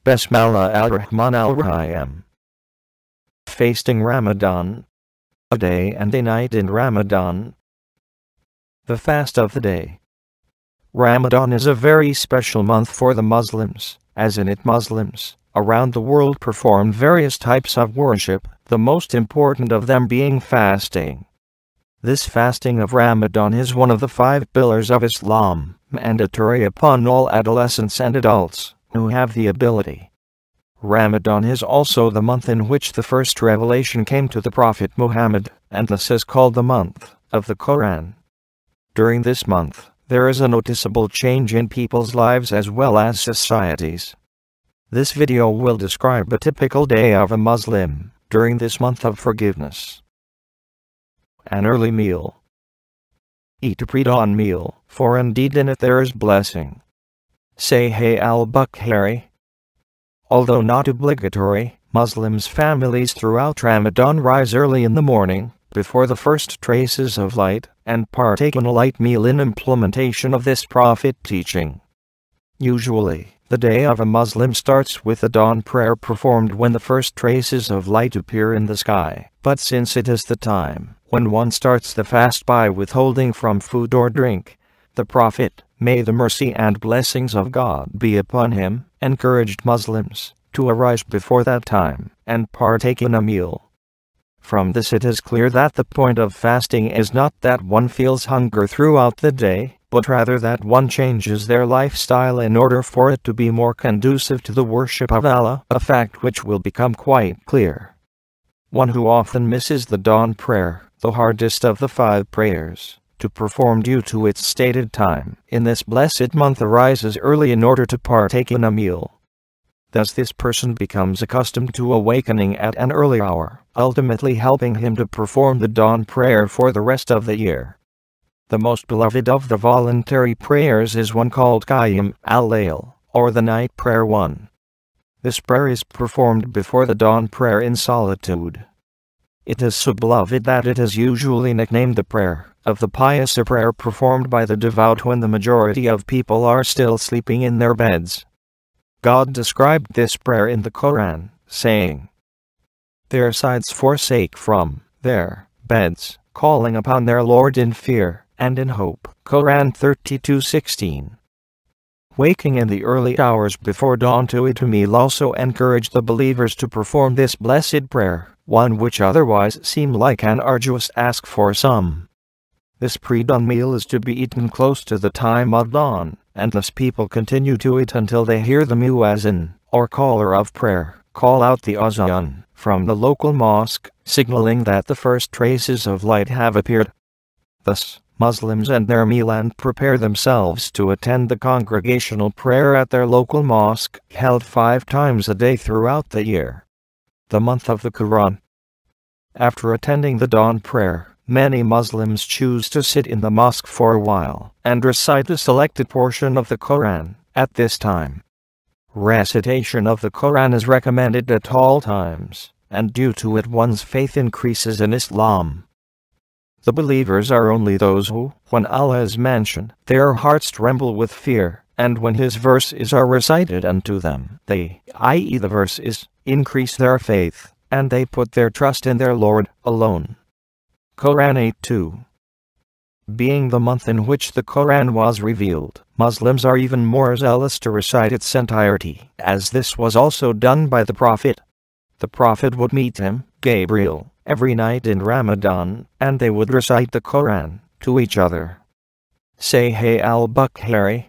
Bismillah ar-Rahman ar-Rahim. Fasting Ramadan. A day and a night in Ramadan. The fast of the day. Ramadan is a very special month for the Muslims, as in it Muslims around the world perform various types of worship, the most important of them being fasting. This fasting of Ramadan is one of the 5 pillars of Islam, mandatory upon all adolescents and adults who have the ability. Ramadan is also the month in which the first revelation came to the Prophet Muhammad, and this is called the month of the Quran. During this month, there is a noticeable change in people's lives as well as societies. This video will describe a typical day of a Muslim during this month of forgiveness. An early meal. Eat a pre-dawn meal, for indeed in it there is blessing. Say al-Bukhari. Although not obligatory, Muslims' families throughout Ramadan rise early in the morning, before the first traces of light, and partake in a light meal in implementation of this Prophet teaching. Usually, the day of a Muslim starts with the dawn prayer performed when the first traces of light appear in the sky, but since it is the time when one starts the fast by withholding from food or drink, the Prophet, may the mercy and blessings of God be upon him, encouraged Muslims to arise before that time and partake in a meal. From this it is clear that the point of fasting is not that one feels hunger throughout the day, but rather that one changes their lifestyle in order for it to be more conducive to the worship of Allah, a fact which will become quite clear. One who often misses the dawn prayer, the hardest of the 5 prayers, to perform due to its stated time, in this blessed month arises early in order to partake in a meal. Thus this person becomes accustomed to awakening at an early hour, ultimately helping him to perform the dawn prayer for the rest of the year. The most beloved of the voluntary prayers is one called Qiyam al-Layl, or the night prayer 1. This prayer is performed before the dawn prayer in solitude. It is so beloved that it is usually nicknamed the prayer of the pious, a prayer performed by the devout when the majority of people are still sleeping in their beds. God described this prayer in the Quran, saying, "Their sides forsake from their beds, calling upon their Lord in fear and in hope." Quran 32:16. Waking in the early hours before dawn to eat a meal also encouraged the believers to perform this blessed prayer, one which otherwise seemed like an arduous ask for some. This pre-dawn meal is to be eaten close to the time of dawn, and thus people continue to eat until they hear the muezzin, or caller of prayer, call out the azan from the local mosque, signaling that the first traces of light have appeared. Thus, Muslims end their meal and prepare themselves to attend the congregational prayer at their local mosque, held 5 times a day throughout the year. The month of the Quran. After attending the dawn prayer, many Muslims choose to sit in the mosque for a while and recite a selected portion of the Quran at this time. Recitation of the Quran is recommended at all times, and due to it one's faith increases in Islam. The believers are only those who, when Allah is mentioned, their hearts tremble with fear, and when His verses are recited unto them, they, i.e. the verses, increase their faith, and they put their trust in their Lord alone. Quran 8:2. Being the month in which the Quran was revealed, Muslims are even more zealous to recite its entirety, as this was also done by the Prophet. The Prophet would meet him, Gabriel, every night in Ramadan, and they would recite the Quran to each other. Say al-Bukhari.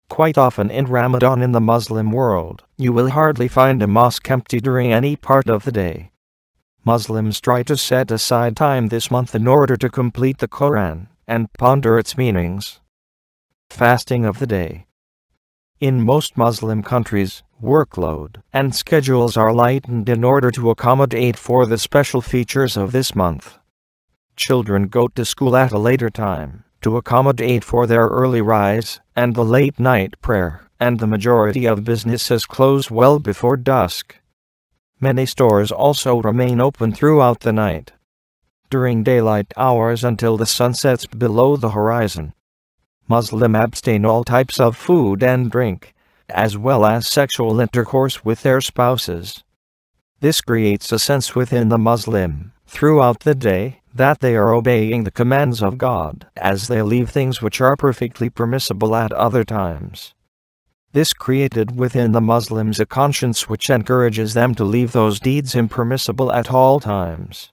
Quite often in Ramadan in the Muslim world, you will hardly find a mosque empty during any part of the day. Muslims try to set aside time this month in order to complete the Quran and ponder its meanings. Fasting of the day. In most Muslim countries, workload and schedules are lightened in order to accommodate for the special features of this month. Children go to school at a later time to accommodate for their early rise and the late night prayer, and the majority of businesses close well before dusk. Many stores also remain open throughout the night, during daylight hours until the sun sets below the horizon. Muslims abstain all types of food and drink, as well as sexual intercourse with their spouses. This creates a sense within the Muslim, throughout the day, that they are obeying the commands of God, as they leave things which are perfectly permissible at other times. This created within the Muslims a conscience which encourages them to leave those deeds impermissible at all times.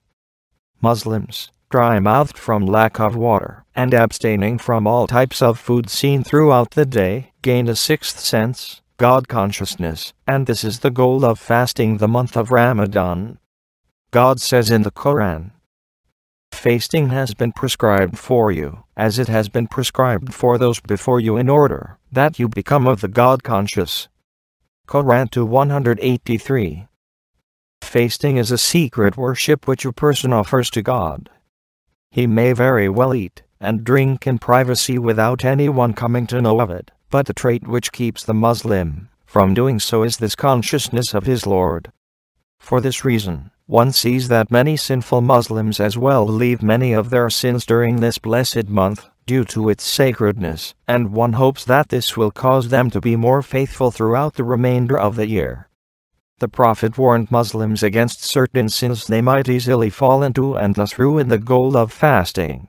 Muslims, dry-mouthed from lack of water, and abstaining from all types of food seen throughout the day, gain a sixth sense, God consciousness, and this is the goal of fasting the month of Ramadan. God says in the Quran, "Fasting has been prescribed for you, as it has been prescribed for those before you in order that you become of the God conscious." Quran 2:183. Fasting is a secret worship which a person offers to God. He may very well eat and drink in privacy without anyone coming to know of it, but the trait which keeps the Muslim from doing so is this consciousness of his Lord. For this reason, one sees that many sinful Muslims as well leave many of their sins during this blessed month, due to its sacredness, and one hopes that this will cause them to be more faithful throughout the remainder of the year. The Prophet warned Muslims against certain sins they might easily fall into and thus ruin the goal of fasting.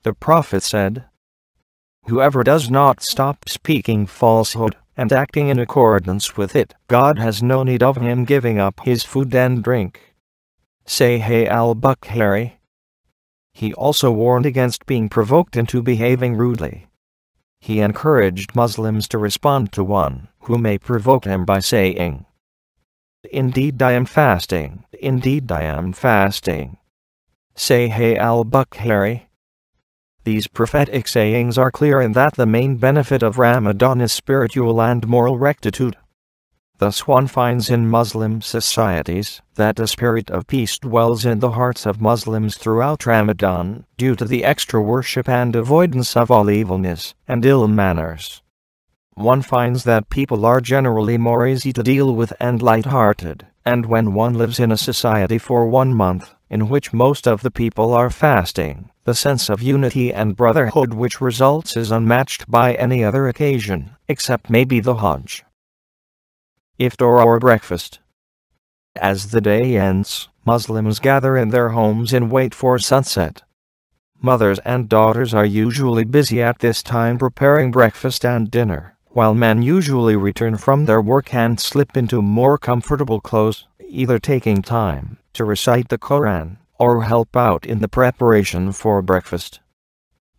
The Prophet said, "Whoever does not stop speaking falsehood and acting in accordance with it, God has no need of him giving up his food and drink." Sahih al-Bukhari. He also warned against being provoked into behaving rudely. He encouraged Muslims to respond to one who may provoke them by saying, "Indeed I am fasting, indeed I am fasting." Sahih al-Bukhari. These prophetic sayings are clear in that the main benefit of Ramadan is spiritual and moral rectitude. Thus one finds in Muslim societies that a spirit of peace dwells in the hearts of Muslims throughout Ramadan, due to the extra worship and avoidance of all evilness and ill manners. One finds that people are generally more easy to deal with and light-hearted, and when one lives in a society for 1 month, in which most of the people are fasting, the sense of unity and brotherhood which results is unmatched by any other occasion, except maybe the Hajj. Iftar or breakfast. As the day ends, Muslims gather in their homes and wait for sunset. Mothers and daughters are usually busy at this time preparing breakfast and dinner, while men usually return from their work and slip into more comfortable clothes, either taking time to recite the Quran or help out in the preparation for breakfast.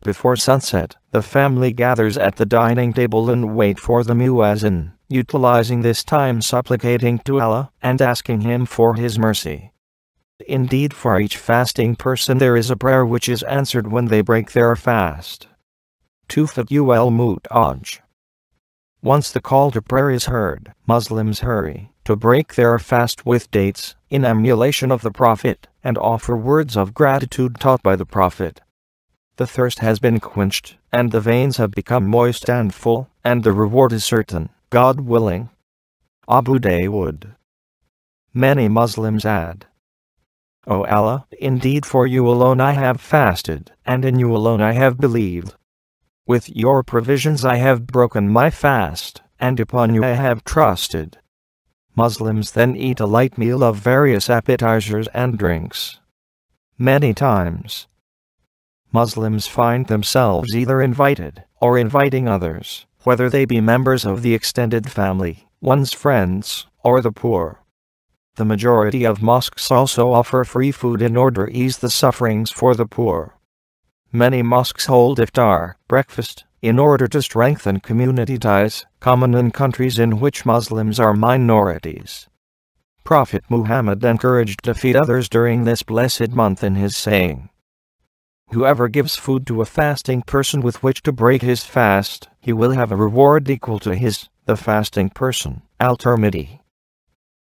Before sunset, the family gathers at the dining table and wait for the muezzin, utilizing this time supplicating to Allah and asking Him for His mercy. Indeed, for each fasting person there is a prayer which is answered when they break their fast. Tufatul Mu'taj. Once the call to prayer is heard, Muslims hurry to break their fast with dates, in emulation of the Prophet, and offer words of gratitude taught by the Prophet. The thirst has been quenched, and the veins have become moist and full, and the reward is certain, God willing. Abu Dawood. Many Muslims add, "O Allah, indeed for you alone I have fasted, and in you alone I have believed. With your provisions I have broken my fast, and upon you I have trusted." Muslims then eat a light meal of various appetizers and drinks. Many times, Muslims find themselves either invited or inviting others, whether they be members of the extended family, one's friends, or the poor. The majority of mosques also offer free food in order to ease the sufferings for the poor. Many mosques hold iftar, breakfast, in order to strengthen community ties, common in countries in which Muslims are minorities. Prophet Muhammad encouraged to feed others during this blessed month in his saying, "Whoever gives food to a fasting person with which to break his fast, he will have a reward equal to the fasting person." Al-Tirmidhi.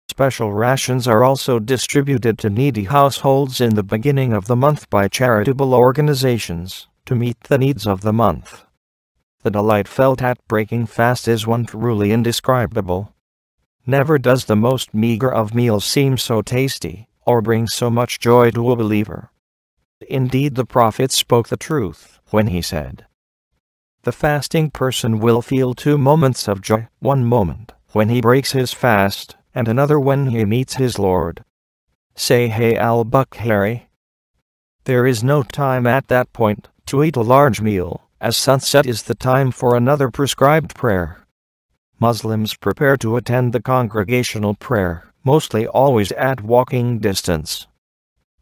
Special rations are also distributed to needy households in the beginning of the month by charitable organizations, to meet the needs of the month. The delight felt at breaking fast is one truly indescribable. Never does the most meager of meals seem so tasty, or bring so much joy to a believer. Indeed, the Prophet spoke the truth when he said, The fasting person will feel 2 moments of joy, one moment when he breaks his fast, and another when he meets his Lord. Say hey al-Bukhari. There is no time at that point to eat a large meal, as sunset is the time for another prescribed prayer. Muslims prepare to attend the congregational prayer, mostly always at walking distance.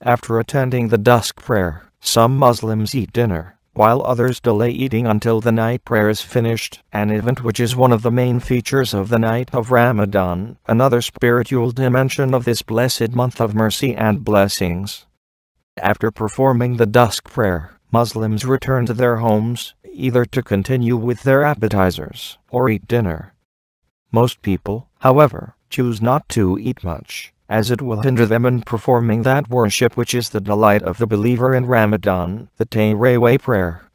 After attending the dusk prayer, some Muslims eat dinner, while others delay eating until the night prayer is finished, an event which is one of the main features of the night of Ramadan, another spiritual dimension of this blessed month of mercy and blessings. After performing the dusk prayer, Muslims return to their homes, either to continue with their appetizers or eat dinner. Most people, however, choose not to eat much, as it will hinder them in performing that worship which is the delight of the believer in Ramadan, the Taraweeh prayer.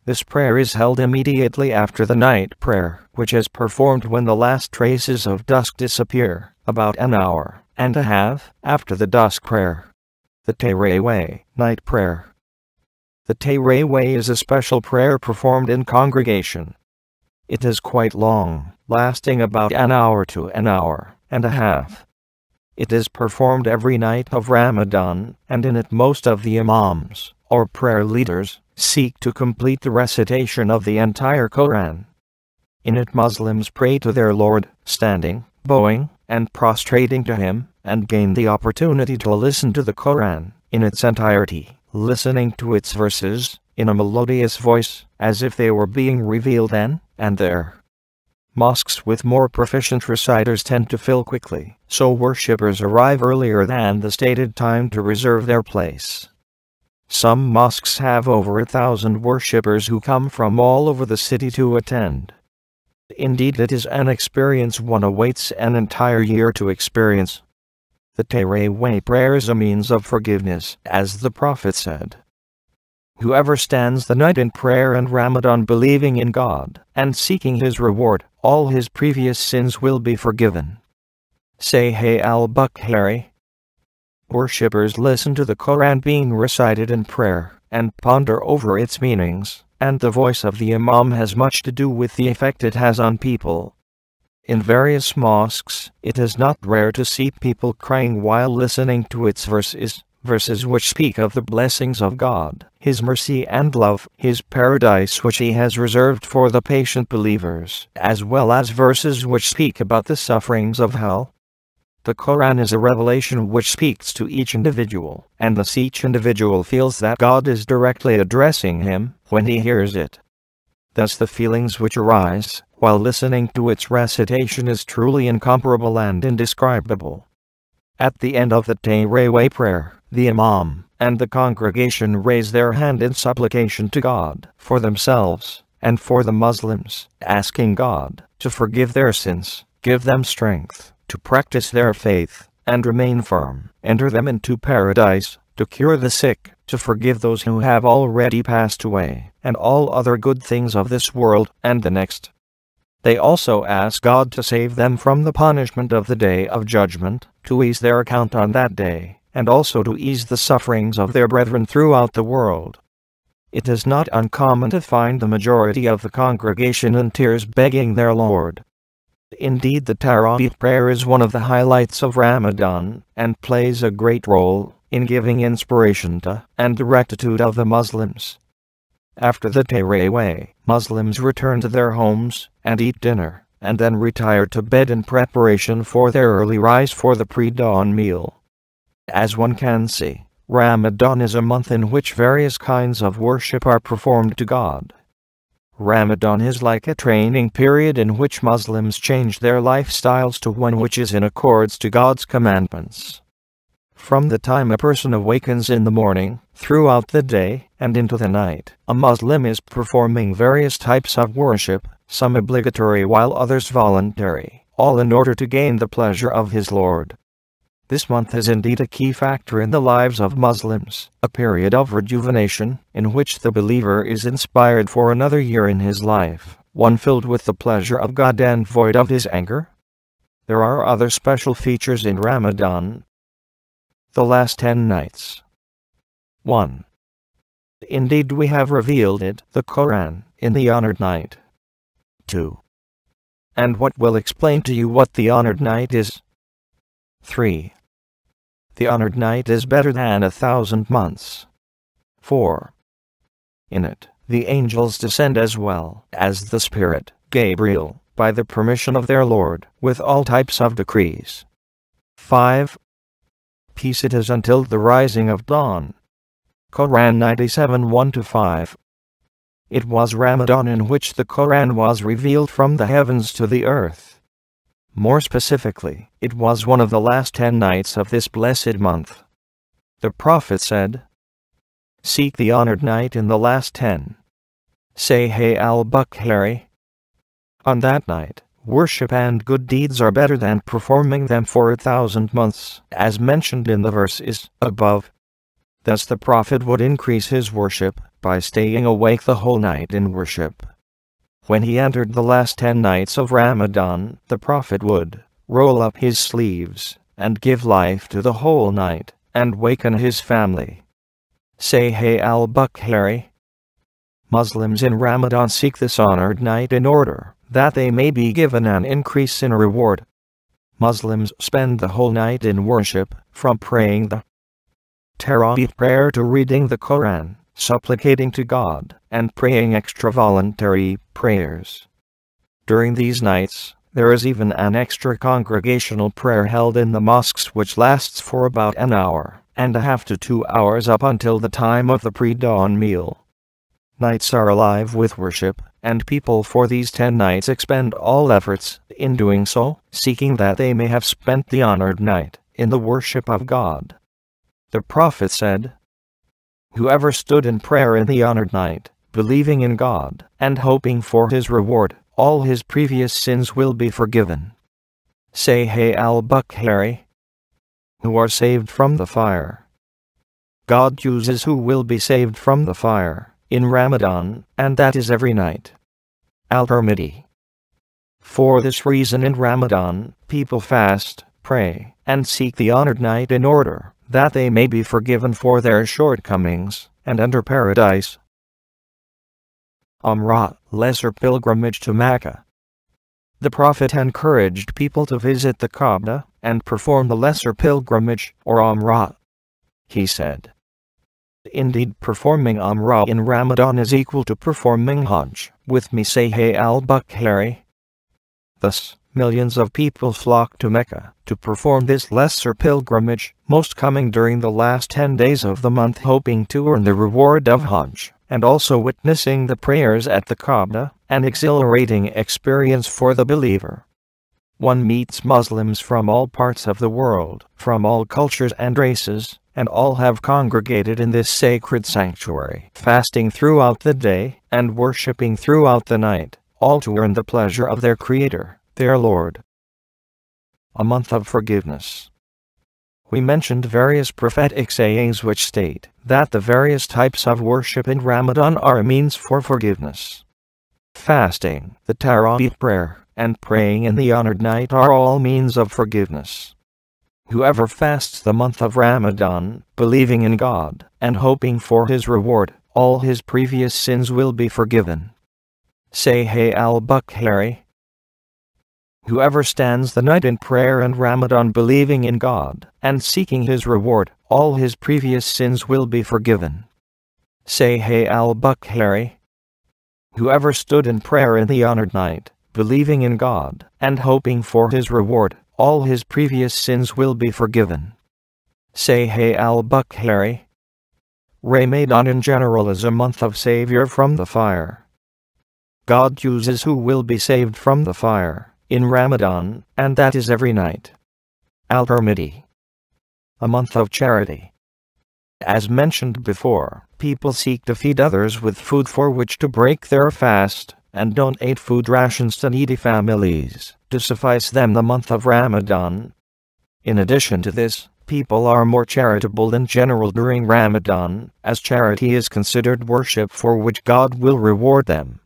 This prayer is held immediately after the night prayer, which is performed when the last traces of dusk disappear, about an hour and a half after the dusk prayer. The Taraweeh night prayer. The Taraweeh is a special prayer performed in congregation. It is quite long, lasting about an hour to an hour and a half. It is performed every night of Ramadan, and in it most of the imams, or prayer leaders, seek to complete the recitation of the entire Quran. In it Muslims pray to their Lord, standing, bowing, and prostrating to Him, and gain the opportunity to listen to the Quran in its entirety, listening to its verses in a melodious voice, as if they were being revealed then and there. Mosques with more proficient reciters tend to fill quickly, so worshippers arrive earlier than the stated time to reserve their place. Some mosques have over 1,000 worshippers who come from all over the city to attend. Indeed, it is an experience one awaits an entire year to experience. The Taraweeh prayer is a means of forgiveness, as the Prophet said. Whoever stands the night in prayer and Ramadan believing in God and seeking His reward, all his previous sins will be forgiven. Say hey al-Bukhari. Worshippers listen to the Quran being recited in prayer and ponder over its meanings, and the voice of the Imam has much to do with the effect it has on people. In various mosques, it is not rare to see people crying while listening to its verses which speak of the blessings of God, His mercy and love, His paradise which He has reserved for the patient believers, as well as verses which speak about the sufferings of hell. The Quran is a revelation which speaks to each individual, and thus each individual feels that God is directly addressing him when he hears it. Thus the feelings which arise while listening to its recitation is truly incomparable and indescribable. At the end of the Taraweeh prayer, the Imam and the congregation raise their hand in supplication to God for themselves and for the Muslims, asking God to forgive their sins, give them strength to practice their faith and remain firm, enter them into paradise, to cure the sick, to forgive those who have already passed away, and all other good things of this world and the next. They also ask God to save them from the punishment of the Day of Judgment, to ease their account on that day, and also to ease the sufferings of their brethren throughout the world. It is not uncommon to find the majority of the congregation in tears begging their Lord. Indeed, the Taraweeh prayer is one of the highlights of Ramadan, and plays a great role in giving inspiration to and the rectitude of the Muslims. After the Taraweeh, Muslims return to their homes and eat dinner, and then retire to bed in preparation for their early rise for the pre-dawn meal. As one can see, Ramadan is a month in which various kinds of worship are performed to God. Ramadan is like a training period in which Muslims change their lifestyles to one which is in accords to God's commandments. From the time a person awakens in the morning, throughout the day, and into the night, a Muslim is performing various types of worship, some obligatory while others voluntary, all in order to gain the pleasure of his Lord. This month is indeed a key factor in the lives of Muslims, a period of rejuvenation, in which the believer is inspired for another year in his life, one filled with the pleasure of God and void of His anger. There are other special features in Ramadan. The last 10 nights. 1. Indeed, we have revealed it, the Quran, in the honored night. 2. And what will explain to you what the honored night is? 3. The honored night is better than 1,000 months. 4. In it, the angels descend as well as the Spirit, Gabriel, by the permission of their Lord, with all types of decrees. 5. Peace it is until the rising of dawn. Quran 97 1-5. It was Ramadan in which the Quran was revealed from the heavens to the earth. More specifically, it was one of the last 10 nights of this blessed month. The Prophet said, "Seek the honored night in the last 10. Sahih al-Bukhari. On that night, worship and good deeds are better than performing them for 1,000 months, as mentioned in the verses above." Thus the Prophet would increase his worship by staying awake the whole night in worship. When he entered the last 10 nights of Ramadan, the Prophet would roll up his sleeves and give life to the whole night and waken his family. Sahih al-Bukhari. Muslims in Ramadan seek this honored night in order that they may be given an increase in reward. Muslims spend the whole night in worship, from praying the Tarawih prayer to reading the Quran, supplicating to God, and praying extra voluntary prayers. During these nights, there is even an extra congregational prayer held in the mosques which lasts for about an hour and a half to 2 hours up until the time of the pre-dawn meal. Nights are alive with worship, and people for these 10 nights expend all efforts in doing so, seeking that they may have spent the honored night in the worship of God. The Prophet said, "Whoever stood in prayer in the honored night, believing in God and hoping for his reward, all his previous sins will be forgiven." Sahih al-Bukhari. Who are saved from the fire. God chooses who will be saved from the fire in Ramadan, and that is every night. Al-Tirmidhi. For this reason in Ramadan, people fast, pray, and seek the honored night in order that they may be forgiven for their shortcomings and enter paradise. Umrah, lesser pilgrimage to Mecca. The Prophet encouraged people to visit the Kaaba and perform the lesser pilgrimage, or Umrah. He said, "Indeed, performing Umrah in Ramadan is equal to performing Hajj with me." Sahih al-Bukhari. Thus, millions of people flock to Mecca to perform this lesser pilgrimage, most coming during the last 10 days of the month, hoping to earn the reward of Hajj, and also witnessing the prayers at the Kaaba, an exhilarating experience for the believer. One meets Muslims from all parts of the world, from all cultures and races, and all have congregated in this sacred sanctuary, fasting throughout the day and worshipping throughout the night, all to earn the pleasure of their Creator, their Lord. A month of forgiveness. We mentioned various prophetic sayings which state that the various types of worship in Ramadan are a means for forgiveness. Fasting, the Tarawih prayer, and praying in the honored night are all means of forgiveness. Whoever fasts the month of Ramadan, believing in God and hoping for his reward, all his previous sins will be forgiven. Sahih al-Bukhari. Whoever stands the night in prayer in Ramadan believing in God and seeking his reward, all his previous sins will be forgiven. Sahih al-Bukhari. Whoever stood in prayer in the honored night, believing in God and hoping for his reward, all his previous sins will be forgiven. Sahih al-Bukhari. Ramadan in general is a month of savior from the fire. God chooses who will be saved from the fire in Ramadan, and that is every night. Al-Tirmidhi. A month of charity. As mentioned before, people seek to feed others with food for which to break their fast, and donate food rations to needy families, to suffice them the month of Ramadan. In addition to this, people are more charitable in general during Ramadan, as charity is considered worship for which God will reward them.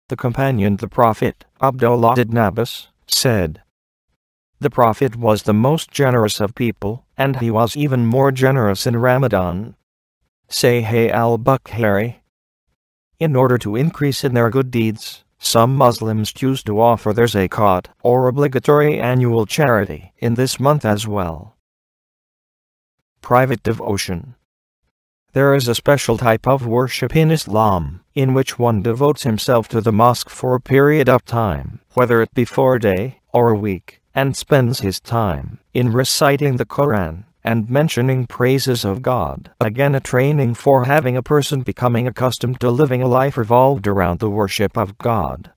The companion the Prophet, Abdullah ibn Abbas, said, "The Prophet was the most generous of people, and he was even more generous in Ramadan." say Hey al-Bukhari. In order to increase in their good deeds, some Muslims choose to offer their zakat, or obligatory annual charity, in this month as well. Private devotion. There is a special type of worship in Islam, in which one devotes himself to the mosque for a period of time, whether it be for a day or a week, and spends his time in reciting the Quran and mentioning praises of God. Again, a training for having a person becoming accustomed to living a life revolved around the worship of God.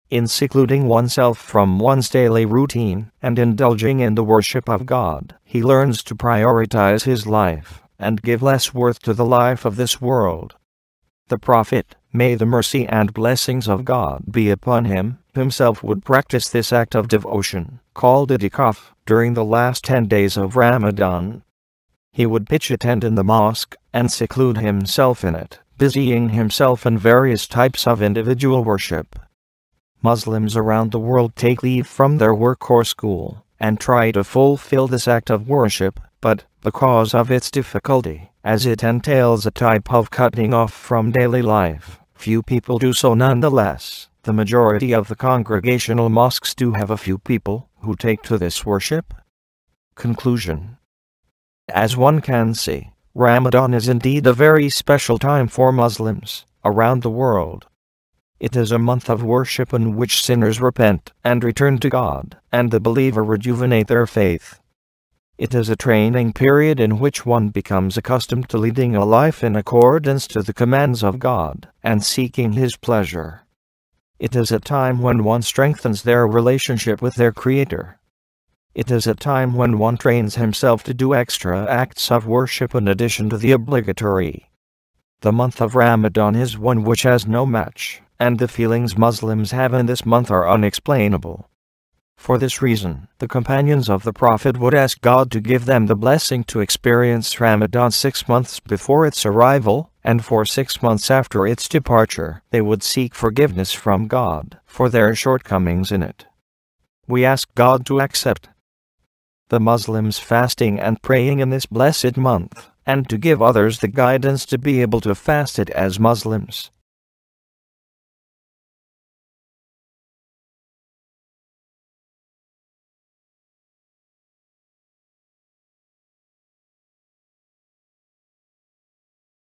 In secluding oneself from one's daily routine and indulging in the worship of God, he learns to prioritize his life and give less worth to the life of this world. The Prophet, may the mercy and blessings of God be upon him, himself would practice this act of devotion, called itikaf, during the last 10 days of Ramadan. He would pitch a tent in the mosque and seclude himself in it, busying himself in various types of individual worship. Muslims around the world take leave from their work or school and try to fulfill this act of worship, but because of its difficulty, as it entails a type of cutting off from daily life, few people do so nonetheless. The majority of the congregational mosques do have a few people who take to this worship. Conclusion. As one can see, Ramadan is indeed a very special time for Muslims around the world. It is a month of worship in which sinners repent and return to God, and the believer rejuvenate their faith. It is a training period in which one becomes accustomed to leading a life in accordance to the commands of God and seeking His pleasure. It is a time when one strengthens their relationship with their Creator. It is a time when one trains himself to do extra acts of worship in addition to the obligatory. The month of Ramadan is one which has no match, and the feelings Muslims have in this month are unexplainable. For this reason, the companions of the Prophet would ask God to give them the blessing to experience Ramadan 6 months before its arrival, and for 6 months after its departure, they would seek forgiveness from God for their shortcomings in it. We ask God to accept the Muslims fasting and praying in this blessed month, and to give others the guidance to be able to fast it as Muslims.